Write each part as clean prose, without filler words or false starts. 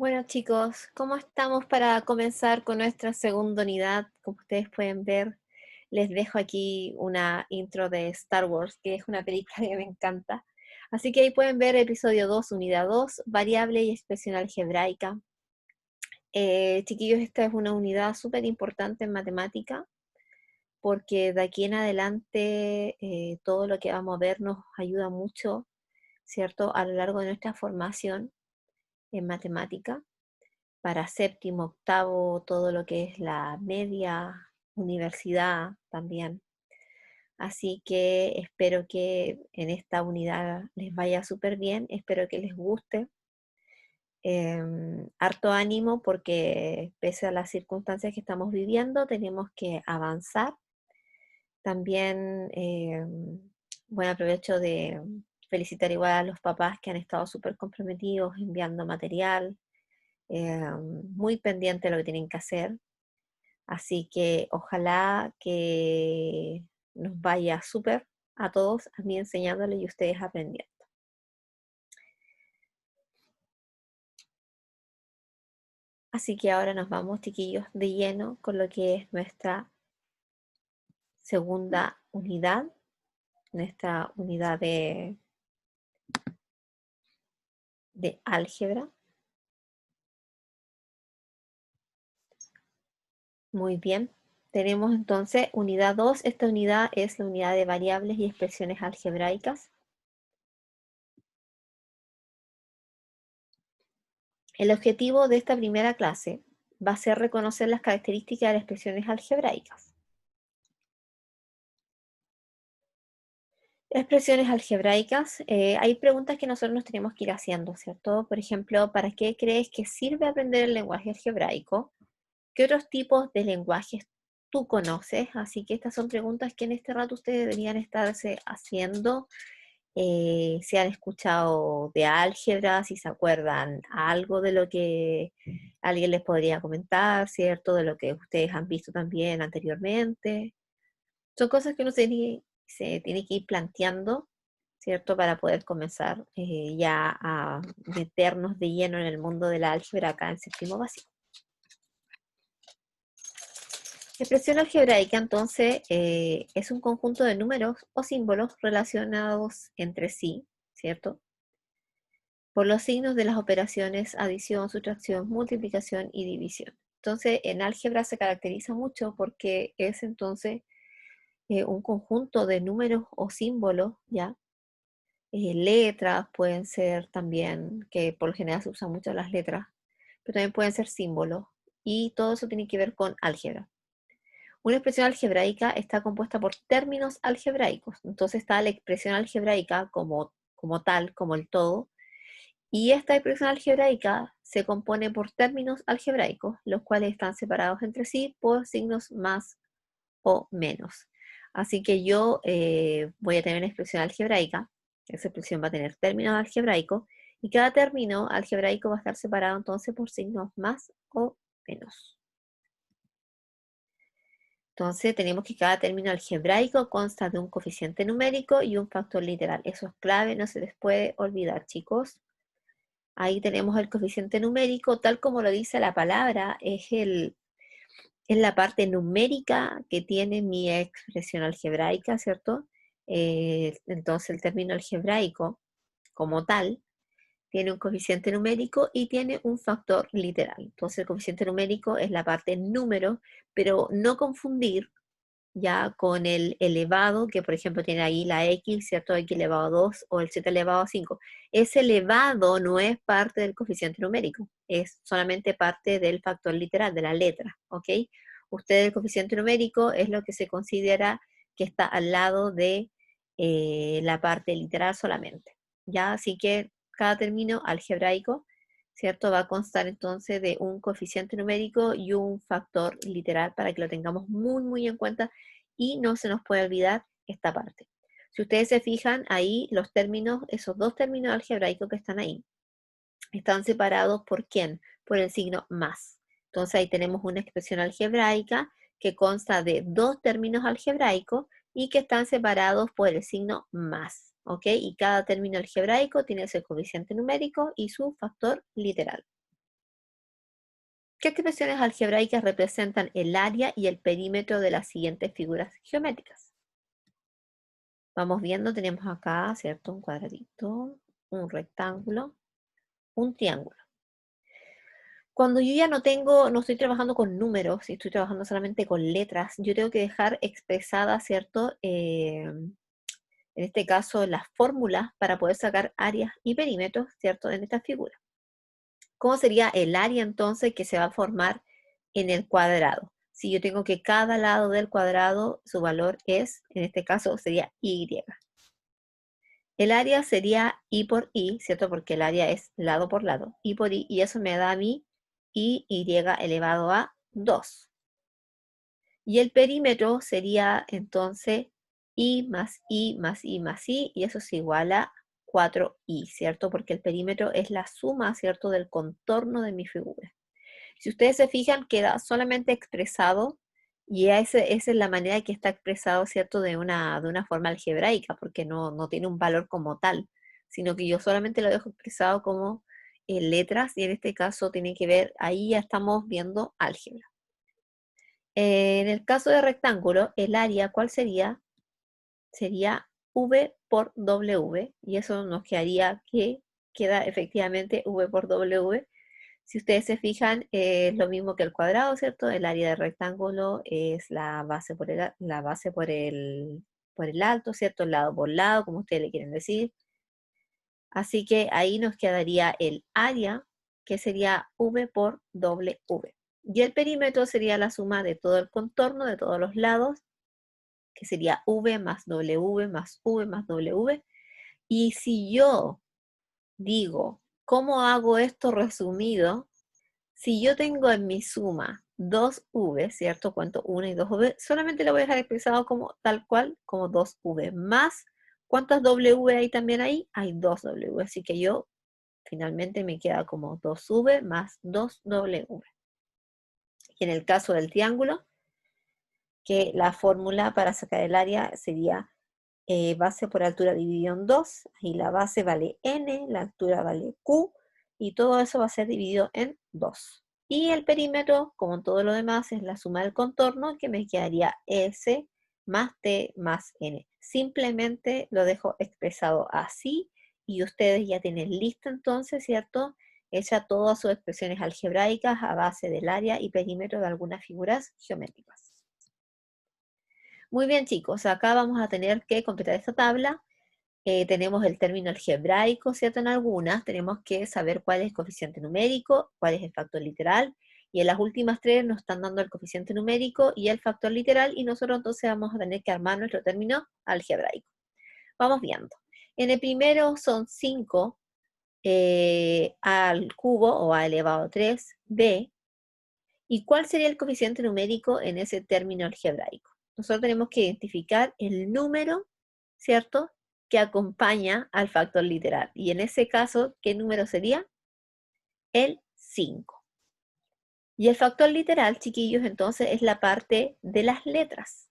Bueno chicos, ¿cómo estamos para comenzar con nuestra segunda unidad? Como ustedes pueden ver, les dejo aquí una intro de Star Wars, que es una película que me encanta. Así que ahí pueden ver episodio 2, unidad 2, variable y expresión algebraica. Chiquillos, esta es una unidad súper importante en matemática, porque de aquí en adelante todo lo que vamos a ver nos ayuda mucho, ¿cierto? A lo largo de nuestra formación en matemática para séptimo, octavo, todo lo que es la media, universidad también. Así que espero que en esta unidad les vaya súper bien, espero que les guste. Harto ánimo porque pese a las circunstancias que estamos viviendo, tenemos que avanzar. También, bueno, aprovecho de felicitar igual a los papás que han estado súper comprometidos enviando material, muy pendiente de lo que tienen que hacer. Así que ojalá que nos vaya súper a todos, a mí enseñándole y ustedes aprendiendo. Así que ahora nos vamos, chiquillos, de lleno con lo que es nuestra segunda unidad, nuestra unidad de álgebra. Muy bien. Tenemos entonces unidad 2. Esta unidad es la unidad de variables y expresiones algebraicas. El objetivo de esta primera clase va a ser reconocer las características de las expresiones algebraicas. Expresiones algebraicas, hay preguntas que nosotros nos tenemos que ir haciendo, ¿cierto? Por ejemplo, ¿para qué crees que sirve aprender el lenguaje algebraico? ¿Qué otros tipos de lenguajes tú conoces? Así que estas son preguntas que en este rato ustedes deberían estarse haciendo. Si han escuchado de álgebra, si se acuerdan algo de lo que alguien les podría comentar, ¿cierto? De lo que ustedes han visto también anteriormente. Son cosas que uno se tiene que ir planteando, ¿cierto? Para poder comenzar ya a meternos de lleno en el mundo de la álgebra acá en séptimo básico. Expresión algebraica, entonces, es un conjunto de números o símbolos relacionados entre sí, ¿cierto? Por los signos de las operaciones adición, sustracción, multiplicación y división. Entonces, en álgebra se caracteriza mucho porque es entonces un conjunto de números o símbolos, ¿ya? Letras pueden ser también, que por lo general se usan mucho las letras, pero también pueden ser símbolos. Y todo eso tiene que ver con álgebra. Una expresión algebraica está compuesta por términos algebraicos. Entonces está la expresión algebraica como tal, como el todo. Y esta expresión algebraica se compone por términos algebraicos, los cuales están separados entre sí por signos más o menos. Así que yo voy a tener una expresión algebraica, esa expresión va a tener términos algebraicos, y cada término algebraico va a estar separado entonces por signos más o menos. Entonces tenemos que cada término algebraico consta de un coeficiente numérico y un factor literal. Eso es clave, no se les puede olvidar, chicos. Ahí tenemos el coeficiente numérico, tal como lo dice la palabra, es la parte numérica que tiene mi expresión algebraica, ¿cierto? Entonces el término algebraico, como tal, tiene un coeficiente numérico y tiene un factor literal. Entonces el coeficiente numérico es la parte número, pero no confundir ya con el elevado, que por ejemplo tiene ahí la x, ¿cierto? X elevado a 2 o el z elevado a 5. Ese elevado no es parte del coeficiente numérico, es solamente parte del factor literal, de la letra, ¿ok? Usted el coeficiente numérico es lo que se considera que está al lado de la parte literal solamente, ¿ya? Así que cada término algebraico, ¿cierto? Va a constar entonces de un coeficiente numérico y un factor literal para que lo tengamos muy, muy en cuenta y no se nos puede olvidar esta parte. Si ustedes se fijan ahí, los términos, esos dos términos algebraicos que están ahí, están separados por quién? Por el signo más. Entonces ahí tenemos una expresión algebraica que consta de dos términos algebraicos y que están separados por el signo más. ¿Ok? Y cada término algebraico tiene su coeficiente numérico y su factor literal. ¿Qué expresiones algebraicas representan el área y el perímetro de las siguientes figuras geométricas? Vamos viendo, tenemos acá, ¿cierto? Un cuadradito, un rectángulo, un triángulo. Cuando yo ya no estoy trabajando con números, y estoy trabajando solamente con letras, yo tengo que dejar expresada, ¿cierto? En este caso, las fórmulas para poder sacar áreas y perímetros, ¿cierto? En esta figura. ¿Cómo sería el área entonces que se va a formar en el cuadrado? Si yo tengo que cada lado del cuadrado, su valor es, en este caso, sería Y. El área sería I por I, ¿cierto? Porque el área es lado por lado, I por I, y eso me da a mí Y elevado a 2. Y el perímetro sería entonces I más I más I más I, y eso es igual a 4I, ¿cierto? Porque el perímetro es la suma, ¿cierto?, del contorno de mi figura. Si ustedes se fijan, queda solamente expresado, y esa es la manera que está expresado, ¿cierto?, de una forma algebraica, porque no tiene un valor como tal, sino que yo solamente lo dejo expresado como letras, y en este caso tiene que ver, ahí ya estamos viendo álgebra. En el caso de rectángulo, el área, ¿cuál sería? Sería V por W, y eso nos quedaría que queda efectivamente V por W. Si ustedes se fijan, es lo mismo que el cuadrado, ¿cierto? El área del rectángulo es la base por el alto, ¿cierto? El lado por lado, como ustedes le quieren decir. Así que ahí nos quedaría el área, que sería V por W. Y el perímetro sería la suma de todo el contorno, de todos los lados, que sería V más W más V más W. Y si yo digo, ¿cómo hago esto resumido? Si yo tengo en mi suma 2V, ¿cierto? Cuento 1 y 2V, solamente lo voy a dejar expresado como tal cual, como 2V. Más, ¿cuántas W hay también ahí? Hay 2W. Así que yo finalmente me queda como 2V más 2W. Y en el caso del triángulo, que la fórmula para sacar el área sería base por altura dividido en 2, y la base vale n, la altura vale q, y todo eso va a ser dividido en 2. Y el perímetro, como todo lo demás, es la suma del contorno, que me quedaría s más t más n. Simplemente lo dejo expresado así, y ustedes ya tienen listo entonces, ¿cierto?, hecha todas sus expresiones algebraicas a base del área y perímetro de algunas figuras geométricas. Muy bien, chicos, acá vamos a tener que completar esta tabla. Tenemos el término algebraico, ¿cierto? En algunas tenemos que saber cuál es el coeficiente numérico, cuál es el factor literal, y en las últimas tres nos están dando el coeficiente numérico y el factor literal, y nosotros entonces vamos a tener que armar nuestro término algebraico. Vamos viendo. En el primero son 5 al cubo o a elevado a 3b. ¿Y cuál sería el coeficiente numérico en ese término algebraico? Nosotros tenemos que identificar el número, ¿cierto?, que acompaña al factor literal. Y en ese caso, ¿qué número sería? El 5. Y el factor literal, chiquillos, entonces es la parte de las letras.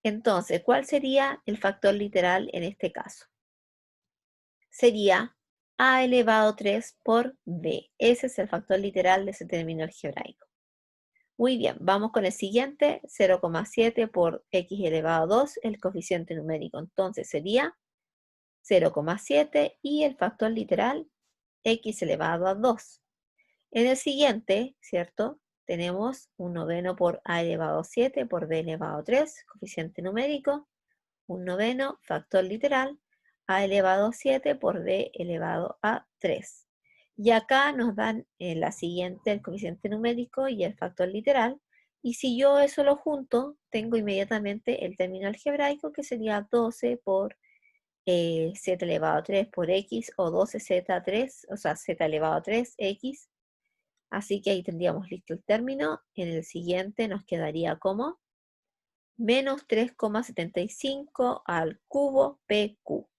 Entonces, ¿cuál sería el factor literal en este caso? Sería a elevado a 3 por b. Ese es el factor literal de ese término algebraico. Muy bien, vamos con el siguiente, 0,7 por x elevado a 2, el coeficiente numérico. Entonces sería 0,7 y el factor literal, x elevado a 2. En el siguiente, ¿cierto? Tenemos un noveno por a elevado a 7 por b elevado a 3, coeficiente numérico. Un noveno, factor literal, a elevado a 7 por b elevado a 3. Y acá nos dan la siguiente, el coeficiente numérico y el factor literal. Y si yo eso lo junto, tengo inmediatamente el término algebraico, que sería 12 por z elevado a 3 por x, o 12z3, o sea, z elevado a 3x. Así que ahí tendríamos listo el término. En el siguiente nos quedaría como menos 3,75 al cubo PQ.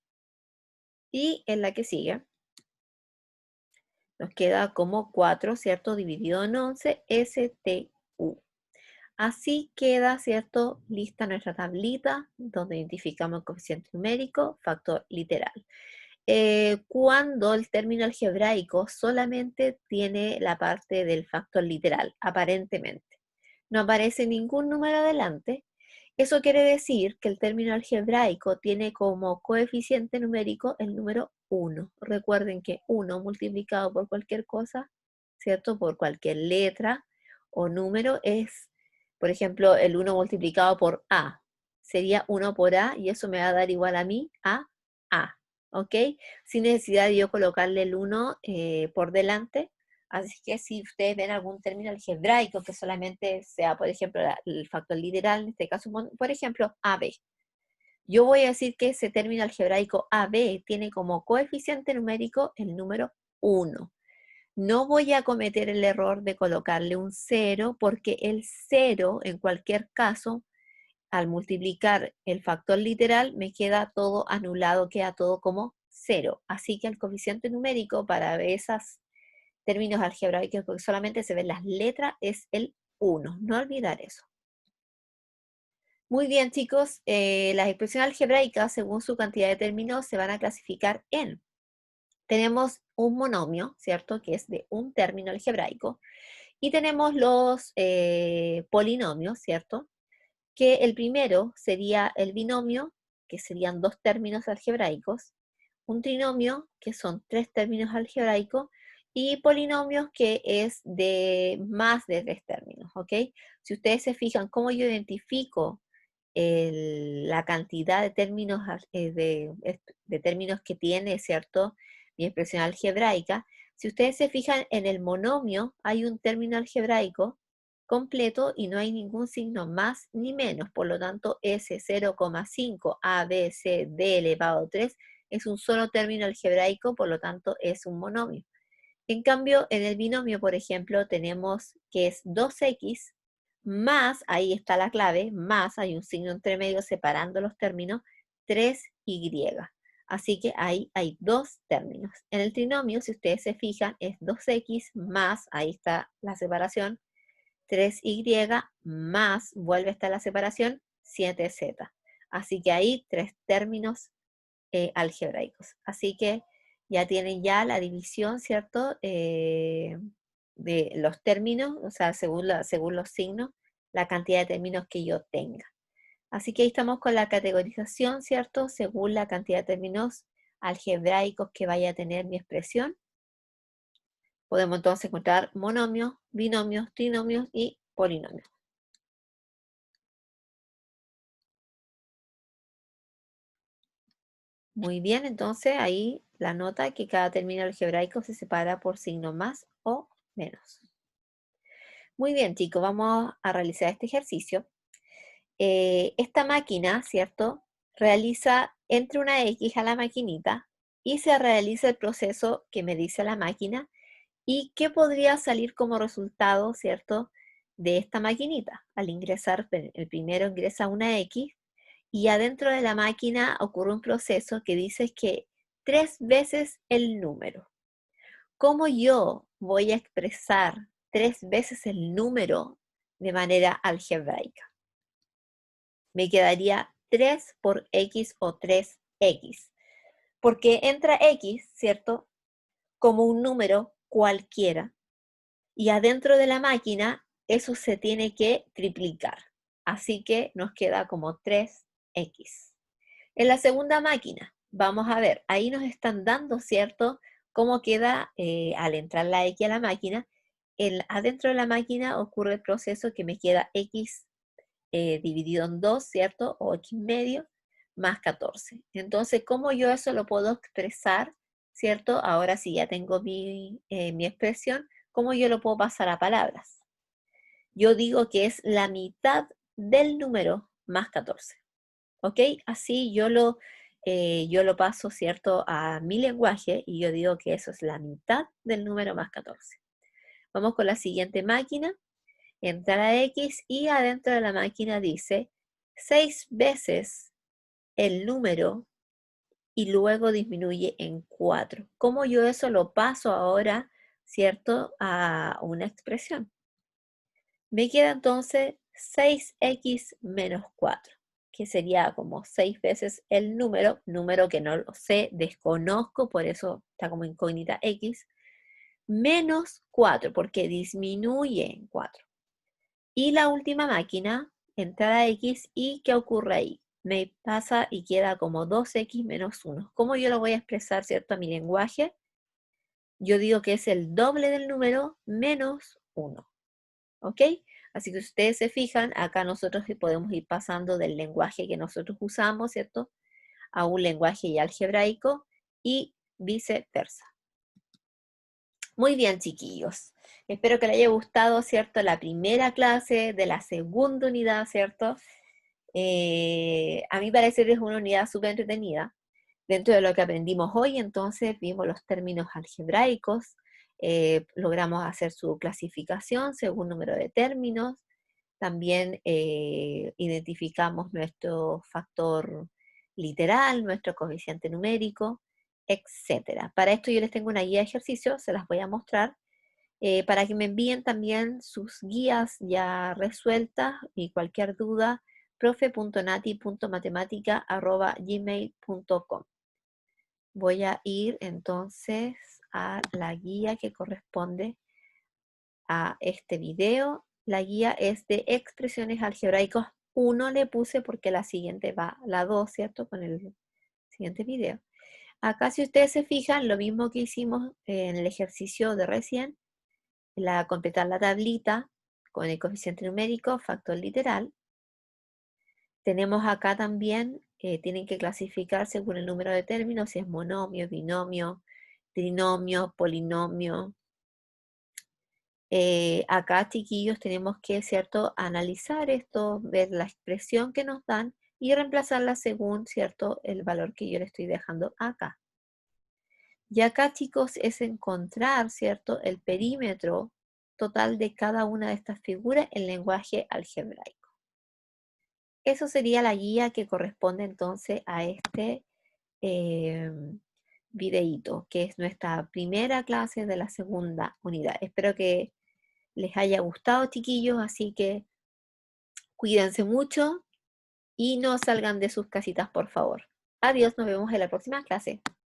Y en la que sigue, nos queda como 4, ¿cierto?, dividido en 11, STU. Así queda, ¿cierto?, lista nuestra tablita, donde identificamos el coeficiente numérico, factor literal. cuando el término algebraico solamente tiene la parte del factor literal, aparentemente. No aparece ningún número adelante. Eso quiere decir que el término algebraico tiene como coeficiente numérico el número 1. Recuerden que 1 multiplicado por cualquier cosa, ¿cierto? Por cualquier letra o número es, por ejemplo, el 1 multiplicado por A. Sería 1 por A y eso me va a dar igual a mí a A. ¿Ok? Sin necesidad de yo colocarle el 1 por delante. Así que si ustedes ven algún término algebraico que solamente sea, por ejemplo, el factor literal, en este caso, por ejemplo, AB. Yo voy a decir que ese término algebraico AB tiene como coeficiente numérico el número 1. No voy a cometer el error de colocarle un 0 porque el 0 en cualquier caso al multiplicar el factor literal me queda todo anulado, queda todo como 0. Así que el coeficiente numérico para esos términos algebraicos, porque solamente se ven las letras, es el 1. No olvidar eso. Muy bien, chicos. Las expresiones algebraicas, según su cantidad de términos, se van a clasificar en. Tenemos un monomio, ¿cierto? Que es de un término algebraico. Y tenemos los polinomios, ¿cierto? Que el primero sería el binomio, que serían dos términos algebraicos, un trinomio, que son tres términos algebraicos, y polinomios, que es de más de tres términos, ¿ok? Si ustedes se fijan cómo yo identifico la cantidad de términos, de términos que tiene, ¿cierto? Mi expresión algebraica, si ustedes se fijan en el monomio, hay un término algebraico completo y no hay ningún signo más ni menos. Por lo tanto, ese 0,5 a, b, c, d elevado a 3 es un solo término algebraico, por lo tanto, es un monomio. En cambio, en el binomio, por ejemplo, tenemos que es 2x más, ahí está la clave, más, hay un signo entre medio separando los términos, 3y. Así que ahí hay dos términos. En el trinomio, si ustedes se fijan, es 2x más, ahí está la separación, 3y más, vuelve a estar la separación, 7z. Así que hay tres términos algebraicos. Así que ya tienen ya la división, ¿cierto? De los términos, o sea, según los signos, la cantidad de términos que yo tenga. Así que ahí estamos con la categorización, ¿cierto? Según la cantidad de términos algebraicos que vaya a tener mi expresión. Podemos entonces encontrar monomios, binomios, trinomios y polinomios. Muy bien, entonces ahí la nota que cada término algebraico se separa por signo más o menos. Muy bien, chicos, vamos a realizar este ejercicio. Esta máquina, ¿cierto? Realiza, entre una X a la maquinita y se realiza el proceso que me dice la máquina y qué podría salir como resultado, ¿cierto? De esta maquinita. Al ingresar, el primero ingresa una X y adentro de la máquina ocurre un proceso que dice que 3 veces el número. ¿Cómo yo voy a expresar 3 veces el número de manera algebraica? Me quedaría 3 por X o 3X, porque entra X, ¿cierto? Como un número cualquiera, y adentro de la máquina eso se tiene que triplicar. Así que nos queda como 3X. En la segunda máquina, vamos a ver, ahí nos están dando, ¿cierto? Cómo queda al entrar la X a la máquina. Adentro de la máquina ocurre el proceso que me queda X dividido en 2, ¿cierto? O X medio más 14. Entonces, ¿cómo yo eso lo puedo expresar, ¿cierto? Ahora sí ya tengo mi expresión, ¿cómo yo lo puedo pasar a palabras? Yo digo que es la mitad del número más 14. ¿Ok? Así yo lo paso, ¿cierto?, a mi lenguaje y yo digo que eso es la mitad del número más 14. Vamos con la siguiente máquina. Entra la X y adentro de la máquina dice 6 veces el número y luego disminuye en 4. ¿Cómo yo eso lo paso ahora, ¿cierto?, a una expresión? Me queda entonces 6x menos 4. que sería como 6 veces el número que no lo sé, desconozco, por eso está como incógnita X, menos 4, porque disminuye en 4. Y la última máquina, entrada X, ¿y qué ocurre ahí? Me pasa y queda como 2x menos 1. ¿Cómo yo lo voy a expresar, cierto, a mi lenguaje? Yo digo que es el doble del número menos 1. ¿Ok? Así que si ustedes se fijan, acá nosotros podemos ir pasando del lenguaje que nosotros usamos, ¿cierto? A un lenguaje ya algebraico y viceversa. Muy bien, chiquillos. Espero que les haya gustado, ¿cierto? La primera clase de la segunda unidad, ¿cierto? A mi parecer es una unidad súper entretenida. Dentro de lo que aprendimos hoy, entonces, vimos los términos algebraicos, logramos hacer su clasificación según número de términos, también identificamos nuestro factor literal, nuestro coeficiente numérico, etcétera. Para esto yo les tengo una guía de ejercicios, se las voy a mostrar, para que me envíen también sus guías ya resueltas y cualquier duda, profe.nati.matemática@gmail.com. Voy a ir entonces a la guía que corresponde a este video. La guía es de expresiones algebraicas 1 le puse porque la siguiente va, la 2, ¿cierto? Con el siguiente video. Acá si ustedes se fijan, lo mismo que hicimos en el ejercicio de recién, completar la tablita con el coeficiente numérico, factor literal. Tenemos acá también, tienen que clasificar según el número de términos, si es monomio, binomio, trinomio, polinomio. Acá, chiquillos, tenemos que, ¿cierto?, analizar esto, ver la expresión que nos dan y reemplazarla según, ¿cierto?, el valor que yo le estoy dejando acá. Y acá, chicos, es encontrar, ¿cierto?, el perímetro total de cada una de estas figuras en lenguaje algebraico. Eso sería la guía que corresponde entonces a este videíto, que es nuestra primera clase de la segunda unidad. Espero que les haya gustado, chiquillos, así que cuídense mucho y no salgan de sus casitas, por favor. Adiós, nos vemos en la próxima clase.